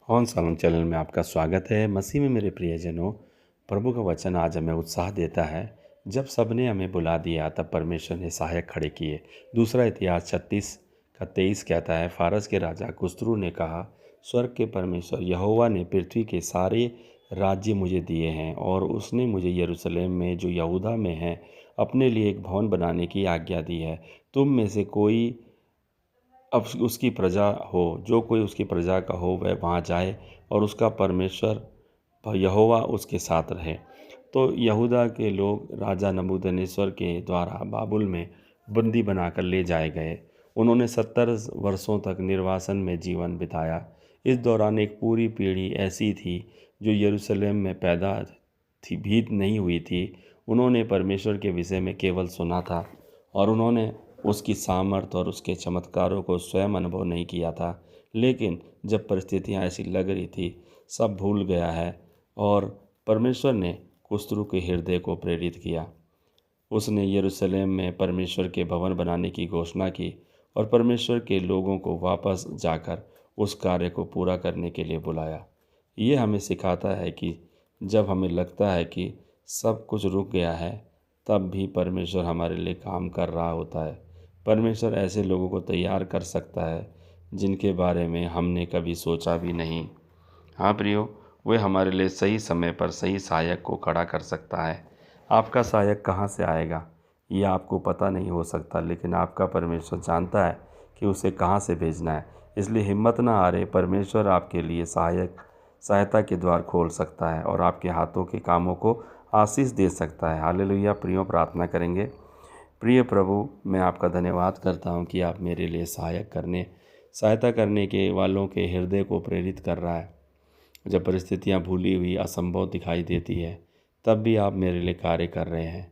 Horn सालों channel में आपका स्वागत है। मसीह में मेरे प्रियजनों, प्रभु का वचन आज हमें उत्साह देता है। जब सबने हमें बुला दिया तब परमेश्वर ने सहायक खड़े किए। दूसरा इतिहास 36:23 कहता है, फारस के राजा कुस्रू ने कहा, स्वर्ग के परमेश्वर यहोवा ने पृथ्वी के सारे राज्य मुझे दिए हैं और उसने मुझे यरूशलेम में जो यहूदा में है अपने लिए एक भवन बनाने की आज्ञा दी है। तुम में से कोई अब उसकी प्रजा हो, जो कोई उसकी प्रजा का हो वह वहाँ जाए और उसका परमेश्वर यहोवा उसके साथ रहे। तो यहूदा के लोग राजा नबूकदनेस्सर के द्वारा बाबुल में बंदी बनाकर ले जाए गए। उन्होंने 70 वर्षों तक निर्वासन में जीवन बिताया। इस दौरान एक पूरी पीढ़ी ऐसी थी जो यरूशलेम में पैदा थी भी नहीं हुई थी। उन्होंने परमेश्वर के विषय में केवल सुना था और उन्होंने उसकी सामर्थ और उसके चमत्कारों को स्वयं अनुभव नहीं किया था। लेकिन जब परिस्थितियां ऐसी लग रही थी, सब भूल गया है और परमेश्वर ने कुस्रू के हृदय को प्रेरित किया। उसने यरूशलेम में परमेश्वर के भवन बनाने की घोषणा की और परमेश्वर के लोगों को वापस जाकर उस कार्य को पूरा करने के लिए बुलाया। ये हमें सिखाता है कि जब हमें लगता है कि सब कुछ रुक गया है, तब भी परमेश्वर हमारे लिए काम कर रहा होता है। परमेश्वर ऐसे लोगों को तैयार कर सकता है जिनके बारे में हमने कभी सोचा भी नहीं। हाँ प्रियो, वे हमारे लिए सही समय पर सही सहायक को खड़ा कर सकता है। आपका सहायक कहाँ से आएगा ये आपको पता नहीं हो सकता, लेकिन आपका परमेश्वर जानता है कि उसे कहाँ से भेजना है। इसलिए हिम्मत ना हारे। परमेश्वर आपके लिए सहायता के द्वार खोल सकता है और आपके हाथों के कामों को आशीष दे सकता है। हालेलुया। प्रियो, प्रार्थना करेंगे। प्रिय प्रभु, मैं आपका धन्यवाद करता हूँ कि आप मेरे लिए सहायता करने के वालों के हृदय को प्रेरित कर रहा है। जब परिस्थितियाँ भूली हुई असंभव दिखाई देती है, तब भी आप मेरे लिए कार्य कर रहे हैं।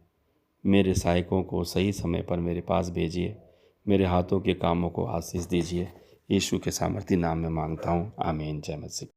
मेरे सहायकों को सही समय पर मेरे पास भेजिए। मेरे हाथों के कामों को आशीष दीजिए। यीशु के सामर्थी नाम में मांगता हूँ, आमीन। जय मसीह।